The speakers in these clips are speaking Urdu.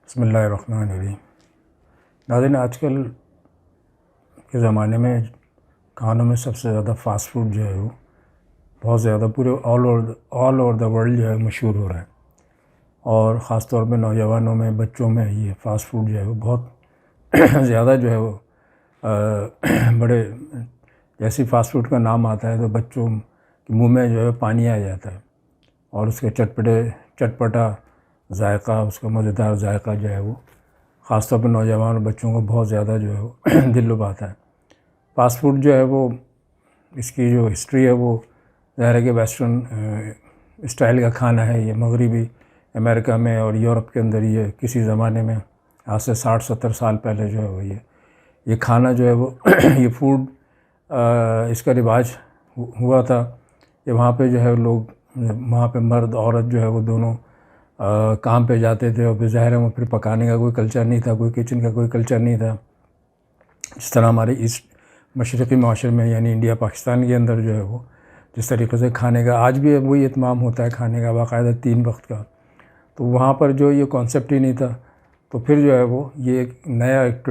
بسم اللہ الرحمن الرحیم۔ ناظرین، آج کل کے زمانے میں کھانوں میں سب سے زیادہ فاسٹ فوڈ جو ہے وہ بہت زیادہ پورے آل اوور دا ورلڈ جو ہے مشہور ہو رہا ہے، اور خاص طور پہ نوجوانوں میں، بچوں میں یہ فاسٹ فوڈ جو ہے وہ بہت زیادہ جو ہے وہ بڑے، جیسے فاسٹ فوڈ کا نام آتا ہے تو بچوں کے منہ میں جو ہے پانی آ جاتا ہے، اور اس کے چٹپٹا ذائقہ، اس کا مزیدار ذائقہ جو ہے وہ خاص طور پہ نوجوان اور بچوں کو بہت زیادہ جو ہے وہ دل لبھاتا ہے۔ فاسٹ فوڈ جو ہے وہ، اس کی جو ہسٹری ہے وہ ظاہر ہے کہ ویسٹرن اسٹائل کا کھانا ہے۔ یہ مغربی امریکہ میں اور یورپ کے اندر یہ کسی زمانے میں آج سے 60-70 سال پہلے جو ہے وہ یہ کھانا جو ہے وہ یہ فوڈ اس کا رواج ہوا تھا کہ وہاں پہ جو ہے لوگ، وہاں پہ مرد عورت جو ہے وہ دونوں کام پہ جاتے تھے، اور ظاہر ہے وہ پھر پکانے کا کوئی کلچر نہیں تھا، کوئی کچن کا کوئی کلچر نہیں تھا۔ جس طرح ہمارے ایسٹ مشرقی معاشرے میں یعنی انڈیا پاکستان کے اندر جو ہے وہ جس طریقے سے کھانے کا آج بھی وہی اہتمام ہوتا ہے، کھانے کا باقاعدہ 3 وقت کا، تو وہاں پر جو یہ کانسیپٹ ہی نہیں تھا۔ تو پھر جو ہے وہ یہ ایک نیا ایک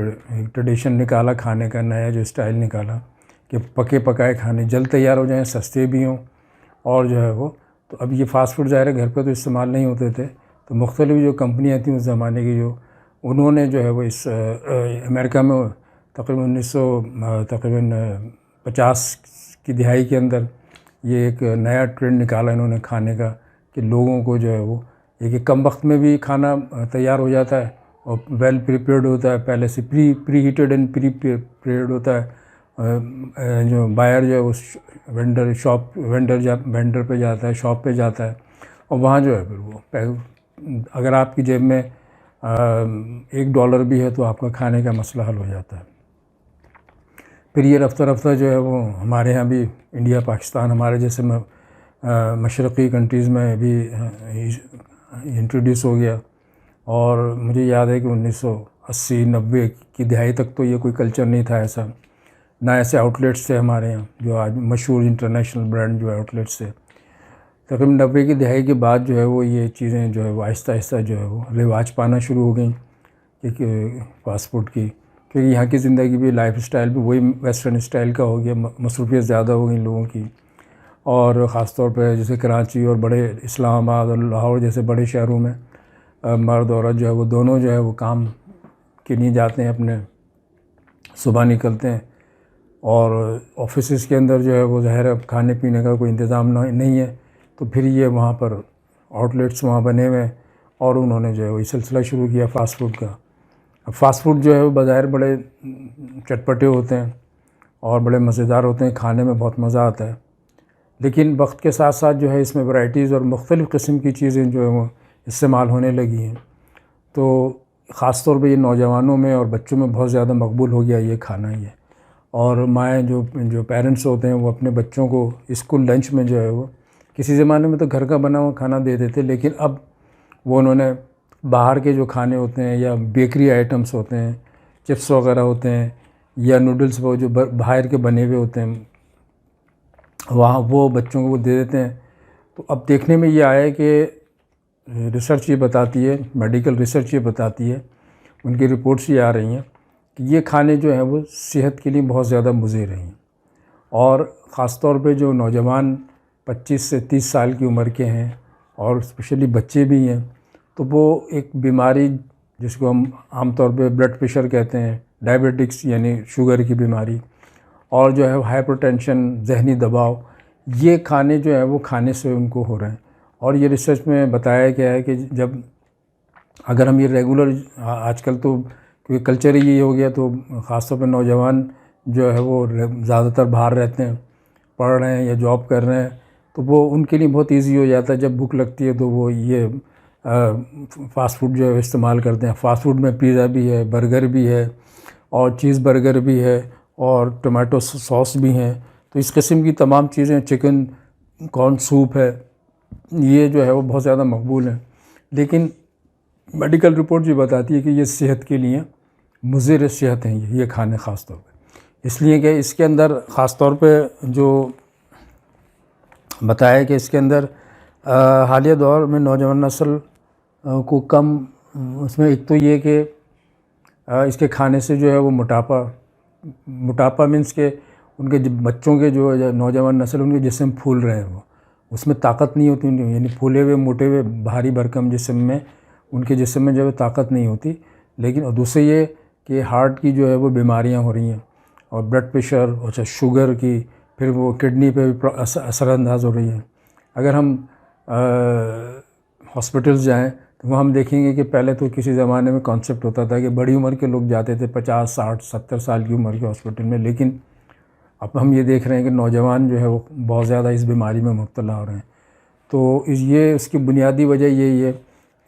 ٹریڈیشن نکالا کھانے کا، نیا جو اسٹائل نکالا کہ پکے پکائے کھانے جلد تیار ہو جائیں، سستے بھی ہوں، اور جو ہے وہ تو اب یہ فاسٹ فوڈ ظاہر ہے گھر پہ تو استعمال نہیں ہوتے تھے، تو مختلف جو کمپنیاں تھیں اس زمانے کی، جو انہوں نے جو ہے وہ اس امریکہ میں تقریباً 1950 کی دہائی کے اندر یہ ایک نیا ٹرینڈ نکالا انہوں نے کھانے کا، کہ لوگوں کو جو ہے وہ ایک کم وقت میں بھی کھانا تیار ہو جاتا ہے، اور ویل پریپیئرڈ ہوتا ہے، پہلے سے پری ہیٹڈ اینڈ پریپیئرڈ ہوتا ہے۔ جو بائر جو ہے وہ وینڈر پہ جاتا ہے، شاپ پہ جاتا ہے، اور وہاں جو ہے پھر وہ اگر آپ کی جیب میں $1 بھی ہے تو آپ کا کھانے کا مسئلہ حل ہو جاتا ہے۔ پھر یہ رفتہ رفتہ جو ہے وہ ہمارے ہاں بھی انڈیا پاکستان، ہمارے جیسے مشرقی کنٹریز میں بھی انٹروڈیوس ہو گیا، اور مجھے یاد ہے کہ 1980-90 کی دہائی تک تو یہ کوئی کلچر نہیں تھا ایسا، نہ ایسے آؤٹ لیٹس تھے ہمارے یہاں جو آج مشہور انٹرنیشنل برانڈ جو آؤٹ لیٹس تھے۔ تقریباً 90 کی دہائی کے بعد جو ہے وہ یہ چیزیں جو ہے وہ آہستہ آہستہ جو ہے وہ رواج پانا شروع ہو گئیں کہ فاسٹ فوڈ کی، کیونکہ یہاں کی زندگی بھی، لائف اسٹائل بھی وہی ویسٹرن اسٹائل کا ہو گیا، مصروفیت زیادہ ہو گئی لوگوں کی، اور خاص طور پہ جیسے کراچی اور بڑے اسلام آباد اور لاہور جیسے بڑے شہروں میں مرد عورت جو ہے وہ دونوں جو ہے وہ کام کے لیے جاتے ہیں، اپنے صبح نکلتے ہیں، اور آفیسز کے اندر جو ہے وہ ظاہر کھانے پینے کا کوئی انتظام نہیں ہے، تو پھر یہ وہاں پر آؤٹ لیٹس وہاں بنے ہوئے، اور انہوں نے جو ہے وہ یہ سلسلہ شروع کیا فاسٹ فوڈ کا۔ اب فاسٹ فوڈ جو ہے وہ بظاہر بڑے چٹپٹے ہوتے ہیں اور بڑے مزیدار ہوتے ہیں، کھانے میں بہت مزہ آتا ہے، لیکن وقت کے ساتھ ساتھ جو ہے اس میں ورائٹیز اور مختلف قسم کی چیزیں جو ہے وہ استعمال ہونے لگی ہیں، تو خاص طور پہ یہ نوجوانوں میں اور بچوں میں بہت زیادہ مقبول ہو گیا یہ کھانا یہ، اور مائیں جو پیرنٹس ہوتے ہیں وہ اپنے بچوں کو اسکول لنچ میں جو ہے وہ، کسی زمانے میں تو گھر کا بنا ہوا کھانا دیتے تھے، لیکن اب وہ انہوں نے باہر کے جو کھانے ہوتے ہیں یا بیکری آئٹمس ہوتے ہیں، چپس وغیرہ ہوتے ہیں، یا نوڈلس وہ جو باہر کے بنے ہوئے ہوتے ہیں، وہاں وہ بچوں کو وہ دے دیتے ہیں۔ تو اب دیکھنے میں یہ آیا ہے کہ ریسرچ یہ بتاتی ہے، میڈیکل ریسرچ یہ بتاتی ہے، ان کی رپورٹس یہ آ رہی ہیں کہ یہ کھانے جو ہیں وہ صحت کے لیے بہت زیادہ مضر ہیں، اور خاص طور پہ جو نوجوان 25 سے 30 سال کی عمر کے ہیں، اور اسپیشلی بچے بھی ہیں، تو وہ ایک بیماری جس کو ہم عام طور پہ بلڈ پریشر کہتے ہیں، ڈائبیٹکس یعنی شوگر کی بیماری، اور جو ہے ہائپر ٹینشن، ذہنی دباؤ، یہ کھانے جو ہیں وہ کھانے سے ان کو ہو رہے ہیں۔ اور یہ ریسرچ میں بتایا گیا ہے کہ جب اگر ہم یہ ریگولر، آج کل تو کیونکہ کلچر ہی یہ ہو گیا، تو خاص طور پہ نوجوان جو ہے وہ زیادہ تر باہر رہتے ہیں، پڑھ رہے ہیں یا جاب کر رہے ہیں، تو وہ ان کے لیے بہت ایزی ہو جاتا ہے، جب بھوک لگتی ہے تو وہ یہ فاسٹ فوڈ جو ہے استعمال کرتے ہیں۔ فاسٹ فوڈ میں پیزا بھی ہے، برگر بھی ہے، اور چیز برگر بھی ہے، اور ٹومیٹو سوس بھی ہیں، تو اس قسم کی تمام چیزیں، چکن کارن سوپ ہے، یہ جو ہے وہ بہت زیادہ مقبول ہیں، لیکن میڈیکل رپورٹ یہ بتاتی ہے کہ یہ صحت کے لیے مضر صحت ہیں یہ کھانے، خاص طور پہ اس لیے کہ اس کے اندر خاص طور پہ جو بتایا کہ اس کے اندر حالیہ دور میں نوجوان نسل کو کم اس میں ایک تو یہ کہ اس کے کھانے سے جو ہے وہ موٹاپا مینس کہ ان کے بچوں کے جو نوجوان نسل ان کے جسم پھول رہے ہیں، وہ اس میں طاقت نہیں ہوتی، یعنی پھولے ہوئے موٹے ہوئے بھاری بھرکم جسم میں ان کے جسم میں جو ہے طاقت نہیں ہوتی. لیکن اور دوسرے یہ کہ ہارٹ کی جو ہے وہ بیماریاں ہو رہی ہیں، اور بلڈ پریشر اور شوگر کی، پھر وہ کڈنی پہ بھی اثر انداز ہو رہی ہے. اگر ہم ہاسپٹلز جائیں تو وہ ہم دیکھیں گے کہ پہلے تو کسی زمانے میں کانسیپٹ ہوتا تھا کہ بڑی عمر کے لوگ جاتے تھے 50 60 70 سال کی عمر کے ہاسپٹل میں، لیکن اب ہم یہ دیکھ رہے ہیں کہ نوجوان جو ہے وہ بہت زیادہ اس بیماری میں مبتلا ہو رہے ہیں. تو اس کی بنیادی وجہ یہی ہے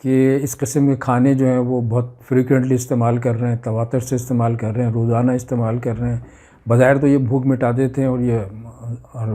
کہ اس قسم کے کھانے جو ہیں وہ بہت فریکوینٹلی استعمال کر رہے ہیں، تواتر سے استعمال کر رہے ہیں، روزانہ استعمال کر رہے ہیں. بظاہر تو یہ بھوک مٹا دیتے ہیں، اور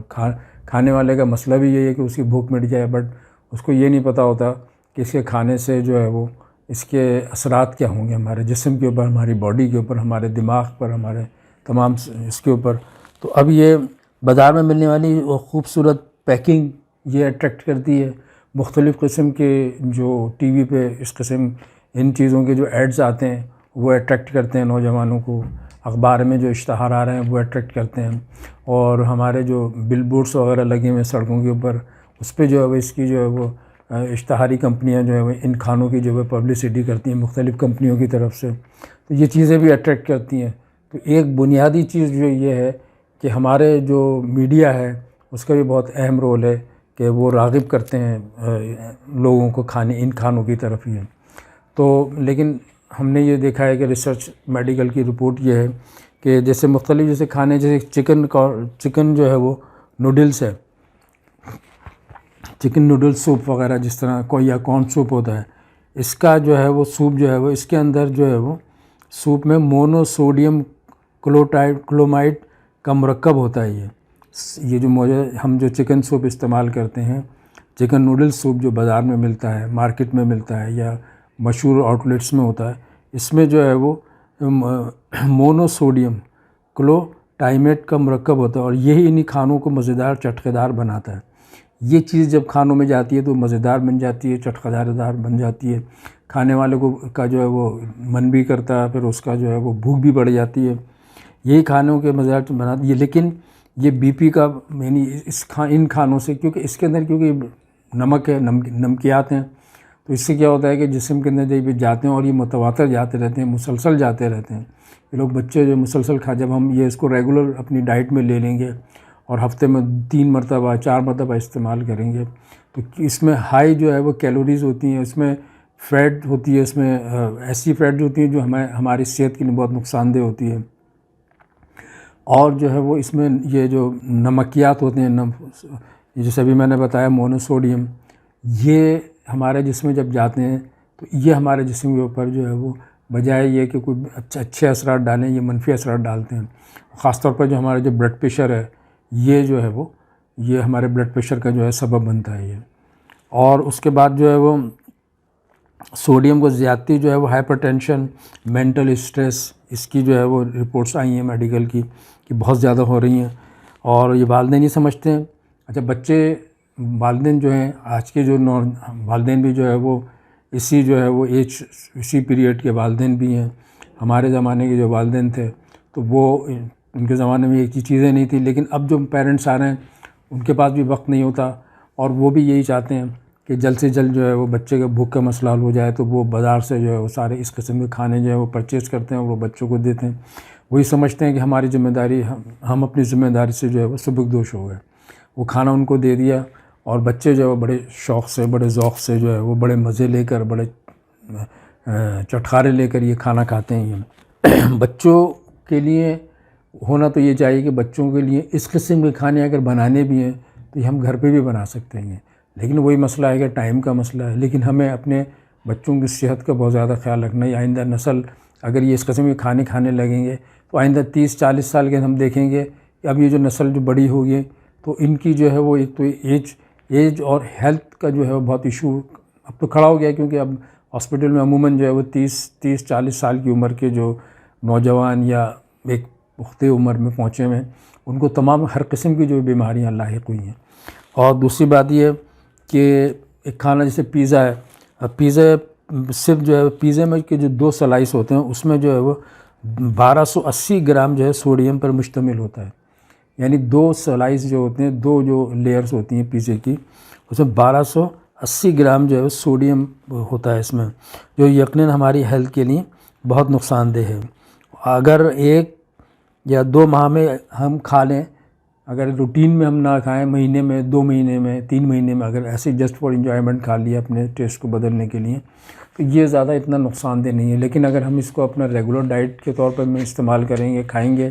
کھانے والے کا مسئلہ بھی یہی ہے کہ اس کی بھوک مٹ جائے، بٹ اس کو یہ نہیں پتہ ہوتا کہ اس کے کھانے سے جو ہے وہ اس کے اثرات کیا ہوں گے ہمارے جسم کے اوپر، ہماری باڈی کے اوپر، ہمارے دماغ پر، ہمارے تمام اس کے اوپر. تو اب یہ بازار میں ملنے والی خوبصورت پیکنگ یہ اٹریکٹ کرتی ہے. مختلف قسم کے جو ٹی وی پہ اس قسم ان چیزوں کے جو ایڈز آتے ہیں وہ اٹریکٹ کرتے ہیں نوجوانوں کو. اخبار میں جو اشتہار آ رہے ہیں وہ اٹریکٹ کرتے ہیں، اور ہمارے جو بل بورڈس وغیرہ لگے ہوئے سڑکوں کے اوپر اس پہ جو ہے وہ اس کی جو ہے وہ اشتہاری کمپنیاں جو ہے وہ ان کھانوں کی جو ہے پبلسٹی کرتی ہیں مختلف کمپنیوں کی طرف سے. تو یہ چیزیں بھی اٹریکٹ کرتی ہیں. تو ایک بنیادی چیز جو یہ ہے کہ ہمارے جو میڈیا ہے اس کا بھی بہت اہم رول ہے کہ وہ راغب کرتے ہیں لوگوں کو ان کھانوں کی طرف ہی ہے. تو لیکن ہم نے یہ دیکھا ہے کہ ریسرچ میڈیکل کی رپورٹ یہ ہے کہ جیسے مختلف جیسے کھانے جیسے چکن جو ہے وہ نوڈلز ہے، چکن نوڈل سوپ وغیرہ، جس طرح کوئی یا کارن سوپ ہوتا ہے، اس کا جو ہے وہ سوپ جو ہے وہ اس کے اندر جو ہے وہ سوپ میں مونو سوڈیم کلومائڈ کا مرکب ہوتا ہے. یہ جو ہم جو چکن سوپ استعمال کرتے ہیں، چکن نوڈل سوپ جو بازار میں ملتا ہے، مارکیٹ میں ملتا ہے یا مشہور آؤٹ لیٹس میں ہوتا ہے، اس میں جو ہے وہ مونو سوڈیم کلوٹائمیٹ کا مرکب ہوتا ہے، اور یہی انہی کھانوں کو مزیدار چٹخےدار بناتا ہے. یہ چیز جب کھانوں میں جاتی ہے تو مزیدار بن جاتی ہے، چٹخےدار بن جاتی ہے، کھانے والے کا جو ہے وہ من بھی کرتا ہے، پھر اس کا جو ہے وہ بھوک بھی بڑھ جاتی ہے. یہی کھانوں کے مزیدار بناتی ہے. لیکن یہ بی پی کا یعنی ان کھانوں سے، کیونکہ اس کے اندر کیونکہ نمک ہے، نمکیات ہیں، تو اس سے کیا ہوتا ہے کہ جسم کے اندر جب جاتے ہیں اور یہ متواتر جاتے رہتے ہیں، مسلسل جاتے رہتے ہیں. یہ لوگ بچے جو مسلسل جب ہم اس کو ریگولر اپنی ڈائٹ میں لے لیں گے اور ہفتے میں 3 مرتبہ 4 مرتبہ استعمال کریں گے، تو اس میں ہائی جو ہے وہ کیلوریز ہوتی ہیں، اس میں فیٹ ہوتی ہے، اس میں ایسی فیٹ ہوتی ہیں جو ہماری صحت کے لیے بہت نقصان دہ ہوتی ہے. اور جو ہے وہ اس میں یہ جو نمکیات ہوتے ہیں، جیسے ابھی میں نے بتایا مونوسوڈیم، یہ ہمارے جسم میں جب جاتے ہیں تو یہ ہمارے جسم کے اوپر جو ہے وہ بجائے یہ کہ کوئی اچھے اثرات ڈالیں، یہ منفی اثرات ڈالتے ہیں. خاص طور پر جو ہمارا جو بلڈ پریشر ہے، یہ جو ہے وہ یہ ہمارے بلڈ پریشر کا جو ہے سبب بنتا ہے یہ. اور اس کے بعد جو ہے وہ سوڈیم کو زیادتی جو ہے وہ ہائپر ٹینشن، مینٹل اسٹریس، اس کی جو ہے وہ رپورٹس آئی ہیں میڈیکل کی کہ بہت زیادہ ہو رہی ہیں. اور یہ والدین ہی سمجھتے ہیں. اچھا بچے، والدین جو ہیں آج کے جو والدین بھی جو ہے وہ اسی پیریڈ کے والدین بھی ہیں. ہمارے زمانے کے جو والدین تھے تو وہ ان کے زمانے میں ایک چیزیں نہیں تھیں، لیکن اب جو پیرنٹس آ رہے ہیں ان کے پاس بھی وقت نہیں ہوتا، اور وہ بھی یہی چاہتے ہیں کہ جلد سے جلد جو ہے وہ بچے کا بھوک کا مسئلہ حل ہو جائے. تو وہ بازار سے جو ہے وہ سارے اس قسم کے کھانے جو ہے وہ پرچیز کرتے ہیں اور وہ بچوں کو دیتے ہیں. وہی سمجھتے ہیں کہ ہماری ذمہ داری، ہم اپنی ذمہ داری سے جو ہے وہ سبکدوش ہو گئے. وہ کھانا ان کو دے دیا، اور بچے جو ہے وہ بڑے شوق سے، بڑے ذوق سے جو ہے وہ بڑے مزے لے کر، بڑے چٹخارے لے کر یہ کھانا کھاتے ہیں. بچوں کے لیے ہونا تو یہ چاہیے کہ بچوں کے لیے اس قسم کے کھانے اگر بنانے بھی ہیں تو یہ ہم گھر پہ بھی بنا سکتے ہیں. لیکن وہی مسئلہ ہے کہ ٹائم کا مسئلہ ہے. لیکن ہمیں اپنے بچوں کی صحت کا بہت زیادہ خیال رکھنا ہے. آئندہ نسل اگر یہ اس قسم کے کھانے کھانے لگیں گے تو آئندہ 30-40 سال کے ہم دیکھیں گے کہ اب یہ جو نسل جو بڑی ہوگی تو ان کی جو ہے وہ ایک تو ایج اور ہیلتھ کا جو ہے وہ بہت ایشو اب تو کھڑا ہو گیا، کیونکہ اب ہاسپٹل میں عموماً جو ہے وہ 30-40 سال کی عمر کے جو نوجوان یا ایک پختہ عمر میں پہنچے ہوئے ہیں ان کو تمام ہر قسم کی جو بیماریاں لاحق ہوئی ہیں. اور دوسری بات یہ کہ ایک کھانا جیسے پیزا ہے، پیزا صرف جو ہے پیزے میں کے جو 2 سلائس ہوتے ہیں اس میں جو ہے وہ 1280 گرام جو ہے سوڈیم پر مشتمل ہوتا ہے. یعنی 2 سلائس جو ہوتے ہیں، 2 جو لیئرز ہوتی ہیں پیزے کی، اس میں 1280 گرام جو ہے وہ سوڈیم ہوتا ہے اس میں، جو یقیناً ہماری ہیلتھ کے لیے بہت نقصان دہ ہے. اگر 1 یا 2 ماہ میں ہم کھا لیں، اگر روٹین میں ہم نہ کھائیں، مہینے میں، 2 مہینے میں، 3 مہینے میں اگر ایسے جسٹ فار انجوائمنٹ کھا لیا اپنے ٹیسٹ کو بدلنے کے لیے، تو یہ زیادہ اتنا نقصان دہ نہیں ہے. لیکن اگر ہم اس کو اپنا ریگولر ڈائٹ کے طور پر میں استعمال کریں گے، کھائیں گے،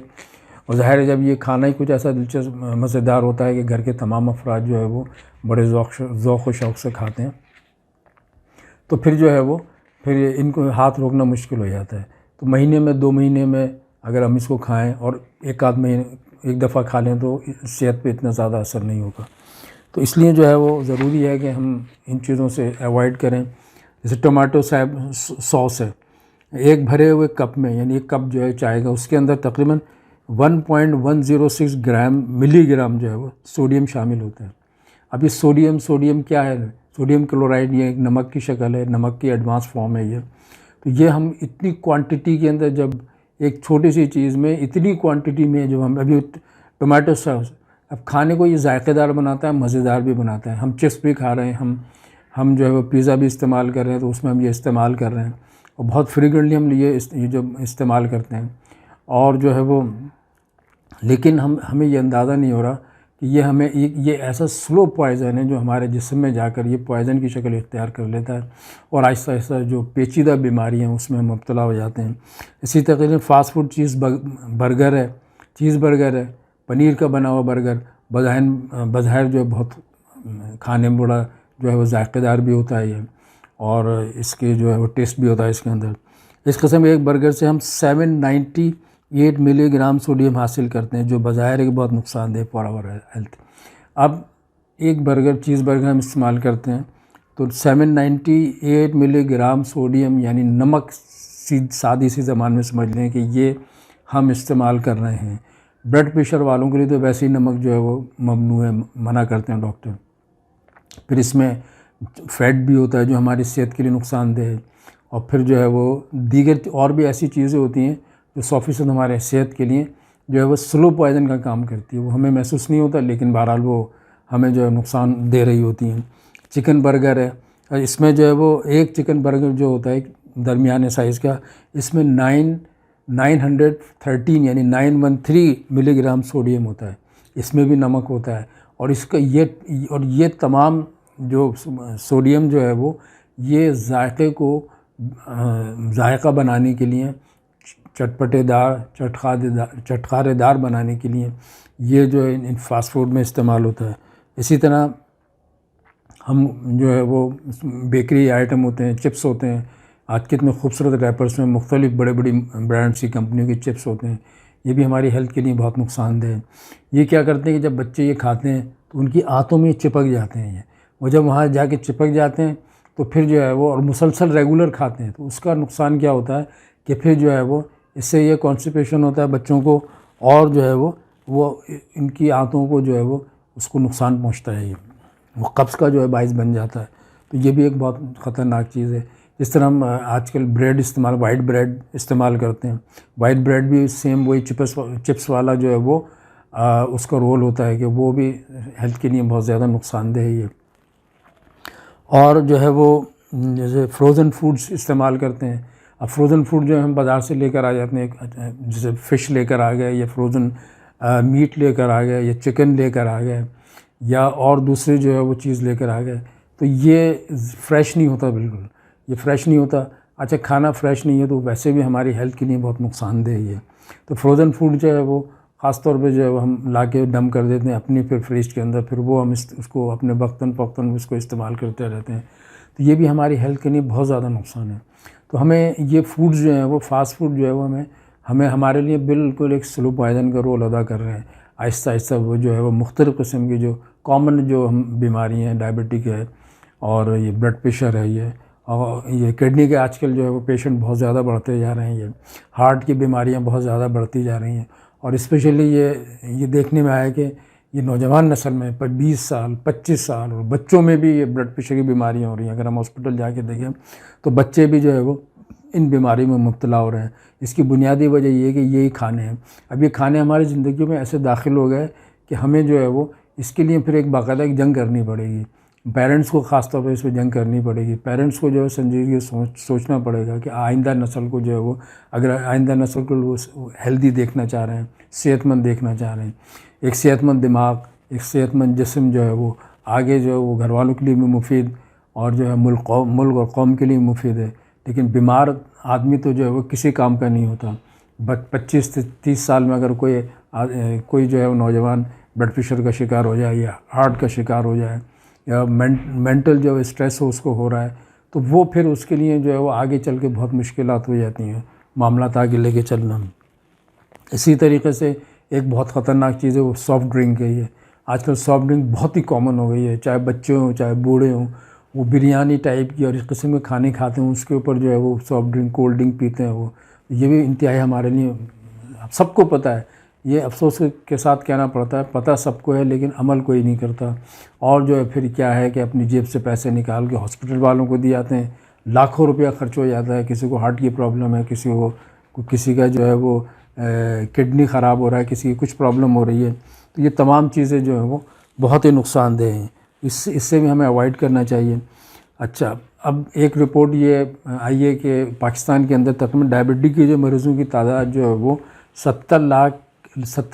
اور ظاہر ہے جب یہ کھانا ہی کچھ ایسا دلچسپ مزیدار ہوتا ہے کہ گھر کے تمام افراد جو ہے وہ بڑے ذوق و شوق سے کھاتے ہیں، تو پھر جو ہے وہ پھر ان کو ہاتھ روکنا مشکل ہو جاتا ہے. تو مہینے میں، 2 مہینے میں اگر ہم اس کو کھائیں اور ایک دفعہ کھا لیں تو صحت پہ اتنا زیادہ اثر نہیں ہوگا. تو اس لیے جو ہے وہ ضروری ہے کہ ہم ان چیزوں سے ایوائڈ کریں. جیسے ٹومیٹو سوس ہے، ایک بھرے ہوئے کپ میں، یعنی 1 کپ جو ہے چائے کا، اس کے اندر تقریباً 1.106 ملی گرام جو ہے وہ سوڈیم شامل ہوتا ہے. اب یہ سوڈیم کیا ہے؟ سوڈیم کلورائڈ، یہ ایک نمک کی شکل ہے، نمک کی ایڈوانس فارم ہے یہ. تو یہ ہم اتنی کوانٹٹی کے اندر، جب ایک چھوٹی سی چیز میں اتنی کوانٹٹی میں، جو ہم ابھی ٹومیٹو سوس اب کھانے کو یہ ذائقے دار بناتا ہے، مزیدار بھی بناتا ہے. ہم چپس بھی کھا رہے ہیں، ہم جو ہے وہ پیزا بھی استعمال کر رہے ہیں، تو اس میں ہم یہ استعمال کر رہے ہیں، اور بہت فریکوینٹلی ہم یہ جو استعمال کرتے ہیں. اور جو ہے وہ لیکن ہمیں یہ اندازہ نہیں ہو رہا کہ یہ ایسا سلو پوائزن ہے جو ہمارے جسم میں جا کر یہ پوائزن کی شکل اختیار کر لیتا ہے، اور آہستہ آہستہ جو پیچیدہ بیماری ہیں اس میں ہم مبتلا ہو جاتے ہیں. اسی طریقے سے فاسٹ فوڈ چیز برگر ہے، پنیر کا بنا ہوا برگر بظاہر جو ہے بہت کھانے میں بڑا جو ہے وہ ذائقہ دار بھی ہوتا ہے یہ، اور اس کے جو ہے وہ ٹیسٹ بھی ہوتا ہے اس کے اندر. اس قسم ایک برگر سے ہم 798 ملی گرام سوڈیم حاصل کرتے ہیں، جو بظاہر ایک بہت نقصان دہ فار آور ہیلتھ. اب ایک چیز برگر ہم استعمال کرتے ہیں تو 798 ملی گرام سوڈیم، یعنی نمک، سادی سی زبان میں سمجھ لیں کہ یہ ہم استعمال کر رہے ہیں. بلڈ پریشر والوں کے لیے تو ویسے ہی نمک جو ہے وہ ممنوع ہے، منع کرتے ہیں ڈاکٹر. پھر اس میں فیٹ بھی ہوتا ہے جو ہماری صحت کے لیے نقصان دہ ہے، اور پھر جو ہے وہ دیگر اور بھی ایسی چیزیں ہوتی ہیں جو 100% ہمارے صحت کے لیے جو ہے وہ سلو پوائزن کا کام کرتی ہے. وہ ہمیں محسوس نہیں ہوتا، لیکن بہرحال وہ ہمیں جو ہے نقصان دے رہی ہوتی ہیں. چکن برگر ہے، اور اس میں جو ہے وہ ایک چکن برگر جو ہوتا ہے درمیانے سائز کا، اس میں 913 یعنی 913 ملی گرام سوڈیم ہوتا ہے. اس میں بھی نمک ہوتا ہے، اور یہ تمام جو سوڈیم جو ہے وہ یہ ذائقہ بنانے کے لیے، چٹخارے دار بنانے کے لیے یہ جو ہے ان فاسٹ فوڈ میں استعمال ہوتا ہے. اسی طرح ہم جو ہے وہ بیکری آئٹم ہوتے ہیں، چپس ہوتے ہیں. آج کتنے خوبصورت ریپرس میں مختلف بڑی برانڈس کی کمپنیوں کے چپس ہوتے ہیں، یہ بھی ہماری ہیلتھ کے لیے بہت نقصان دہ ہے. یہ کیا کرتے ہیں کہ جب بچے یہ کھاتے ہیں تو ان کی آنتوں میں چپک جاتے ہیں وہ جب وہاں جا کے چپک جاتے ہیں تو پھر جو ہے وہ اور مسلسل ریگولر کھاتے ہیں تو اس کا نقصان کیا ہوتا ہے کہ پھر جو ہے وہ اس سے یہ کانسٹیپیشن ہوتا ہے بچوں کو، اور جو ہے وہ ان کی آنتوں کو جو ہے وہ اس کو نقصان پہنچتا ہے، وہ قبض کا جو ہے باعث بن جاتا ہے. تو یہ بھی ایک بہت خطرناک چیز ہے. جس طرح ہم آج کل وائٹ بریڈ استعمال کرتے ہیں، وائٹ بریڈ بھی سیم وہی چپس والا جو ہے وہ اس کا رول ہوتا ہے کہ وہ بھی ہیلتھ کے لیے بہت زیادہ نقصان دہ ہے یہ. اور جو ہے وہ جیسے فروزن فوڈز استعمال کرتے ہیں. اب فروزن فوڈ جو ہے ہم بازار سے لے کر آ جاتے ہیں، جیسے فش لے کر آ گئے، یا فروزن میٹ لے کر آ گئے، یا چکن لے کر آ گئے، یا اور دوسرے جو ہے وہ چیز لے کر آ گئے، تو یہ فریش نہیں ہوتا، بالکل یہ فریش نہیں ہوتا. اچھا کھانا فریش نہیں ہے تو ویسے بھی ہماری ہیلتھ کے لیے بہت نقصان دہ ہے. تو فروزن فوڈ جو ہے وہ خاص طور پہ جو ہے وہ ہم لا کے ڈم کر دیتے ہیں اپنی پھر فریج کے اندر، پھر وہ ہم اس کو اپنے وقتاً فوقتاً اس کو استعمال کرتے رہتے ہیں. تو یہ بھی ہماری ہیلتھ کے لیے بہت زیادہ نقصان ہے. تو ہمیں یہ فوڈز جو ہیں وہ فاسٹ فوڈ جو ہے وہ ہمارے لیے بالکل ایک سلو پوائزن کا رول ادا کر رہے ہیں. آہستہ آہستہ وہ جو ہے وہ مختلف قسم کی جو کامن جو بیماری ہیں، ڈائبٹک ہے، اور یہ بلڈ پریشر ہے، اور یہ کڈنی کے آج کل جو ہے وہ پیشنٹ بہت زیادہ بڑھتے جا رہے ہیں، یہ ہارٹ کی بیماریاں بہت زیادہ بڑھتی جا رہی ہیں. اور اسپیشلی یہ دیکھنے میں آیا کہ یہ نوجوان نسل میں 20 سال 25 سال اور بچوں میں بھی یہ بلڈ پریشر کی بیماریاں ہو رہی ہیں. اگر ہم ہاسپٹل جا کے دیکھیں تو بچے بھی جو ہے وہ ان بیماریوں میں مبتلا ہو رہے ہیں. اس کی بنیادی وجہ یہ ہے کہ یہی کھانے ہیں. اب یہ کھانے ہماری زندگیوں میں ایسے داخل ہو گئے کہ ہمیں جو ہے وہ اس کے لیے پھر ایک باقاعدہ ایک جنگ کرنی پڑے گی. پیرنٹس کو خاص طور پہ اس پہ جنگ کرنی پڑے گی. پیرنٹس کو جو ہے سنجیدگی سوچنا پڑے گا کہ آئندہ نسل کو جو ہے وہ اگر آئندہ نسل کو وہ ہیلدی دیکھنا چاہ رہے ہیں, صحت مند دیکھنا چاہ رہے ہیں, ایک صحت مند دماغ, ایک صحت مند جسم جو ہے وہ آگے جو ہے وہ گھر والوں کے لیے بھی مفید اور جو ہے ملک اور قوم کے لیے مفید ہے. لیکن بیمار آدمی تو جو ہے وہ کسی کام کا نہیں ہوتا. 25 سے 30 سال میں اگر کوئی جو ہے وہ نوجوان بلڈ پریشر کا شکار ہو جائے یا ہارٹ کا شکار ہو جائے یا مینٹل جو اسٹریس اس کو ہو رہا ہے تو وہ پھر اس کے لیے جو ہے وہ آگے چل کے بہت مشکلات ہو جاتی ہیں معاملات آگے لے کے چلنا. اسی طریقے سے ایک بہت خطرناک چیز ہے وہ سافٹ ڈرنک ہے. یہ آج کل سافٹ ڈرنک بہت ہی کامن ہو گئی ہے, چاہے بچے ہوں چاہے بوڑھے ہوں. وہ بریانی ٹائپ کی اور اس قسم کے کھانے کھاتے ہیں, اس کے اوپر جو ہے وہ سافٹ ڈرنک کولڈ ڈرنک پیتے ہیں. وہ یہ بھی انتہائی ہمارے لیے سب کو پتہ ہے. یہ افسوس کے ساتھ کہنا پڑتا ہے, پتہ سب کو ہے لیکن عمل کوئی نہیں کرتا. اور جو ہے پھر کیا ہے کہ اپنی جیب سے پیسے نکال کے ہاسپٹل والوں کو دی جاتے ہیں. لاکھوں روپیہ خرچ ہو جاتا ہے. کسی کو ہارٹ کی پرابلم ہے, کسی کا جو ہے وہ کڈنی خراب ہو رہا ہے, کسی کی کچھ پرابلم ہو رہی ہے. تو یہ تمام چیزیں جو ہیں وہ بہت ہی نقصان دہ ہیں. اس سے بھی ہمیں اوائڈ کرنا چاہیے. اچھا, اب ایک رپورٹ یہ آئی ہے کہ پاکستان کے اندر تقریباً ڈائبٹی کے جو مریضوں کی تعداد جو ہے وہ 70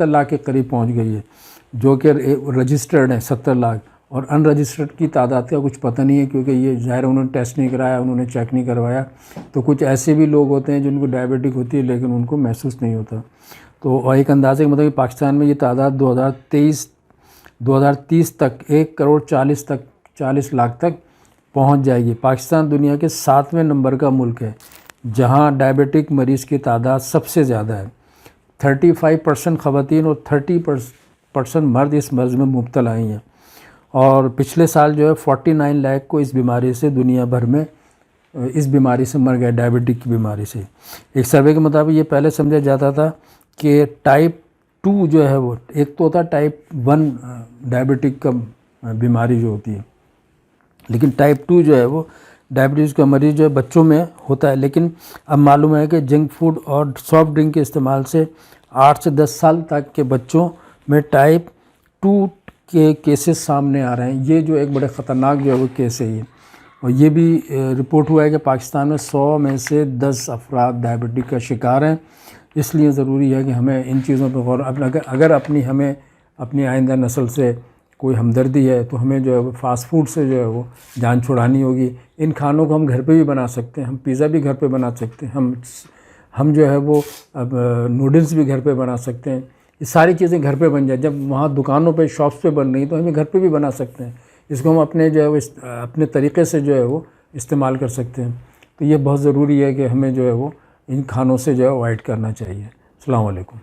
لاکھ کے قریب پہنچ گئی ہے, جو کہ رجسٹرڈ ہیں 70 لاکھ. اور ان رجسٹرڈ کی تعداد کا کچھ پتہ نہیں ہے کیونکہ یہ ظاہر انہوں نے ٹیسٹ نہیں کرایا, انہوں نے چیک نہیں کروایا. تو کچھ ایسے بھی لوگ ہوتے ہیں جن کو ڈائبٹک ہوتی ہے لیکن ان کو محسوس نہیں ہوتا. تو ایک اندازے کے مطابق پاکستان میں یہ تعداد 2030 تک 1.40 لاکھ تک پہنچ جائے گی. پاکستان دنیا کے 7ویں نمبر کا ملک ہے جہاں ڈائبٹک مریض کی تعداد سب سے زیادہ ہے. 35% خواتین اور 30% مرد اس مرض میں مبتلا ہیں. اور پچھلے سال جو ہے 49 لاکھ کو اس بیماری سے دنیا بھر میں اس بیماری سے مر گئے, ڈائبٹک کی بیماری سے. ایک سروے کے مطابق یہ پہلے سمجھا جاتا تھا کہ ٹائپ 2 جو ہے وہ ایک تو ہوتا ہے ٹائپ 1 ڈائبٹک کا بیماری جو ہوتی ہے, لیکن ٹائپ 2 جو ہے وہ ڈائبٹیز کا مریض جو ہے بچوں میں ہوتا ہے. لیکن اب معلوم ہے کہ جنک فوڈ اور سافٹ ڈرنک کے استعمال سے 8 سے 10 سال تک کے بچوں میں ٹائپ 2 کے کیسز سامنے آ رہے ہیں. یہ جو ایک بڑے خطرناک جو ہے وہ کیس ہے یہ. اور یہ بھی رپورٹ ہوا ہے کہ پاکستان میں 100 میں سے 10 افراد ڈائبٹک کا شکار ہیں. اس لیے ضروری ہے کہ ہمیں ان چیزوں پہ غور, اگر ہمیں اپنی آئندہ نسل سے کوئی ہمدردی ہے تو ہمیں جو ہے وہ فاسٹ فوڈ سے جو ہے وہ جان چھڑانی ہوگی. ان کھانوں کو ہم گھر پہ بھی بنا سکتے ہیں, ہم پیزا بھی گھر پہ بنا سکتے ہیں, ہم جو ہے وہ نوڈلز بھی گھر پہ بنا سکتے ہیں. یہ ساری چیزیں گھر پہ بن جائیں. جب وہاں دکانوں پہ شاپس پہ بن رہی ہیں تو ہمیں گھر پہ بھی بنا سکتے ہیں. اس کو ہم اپنے جو ہے وہ اپنے طریقے سے جو ہے وہ استعمال کر سکتے ہیں. تو یہ بہت ضروری ہے کہ ہمیں جو ہے وہ ان کھانوں سے جو ہے اوائڈ کرنا چاہیے. السلام علیکم.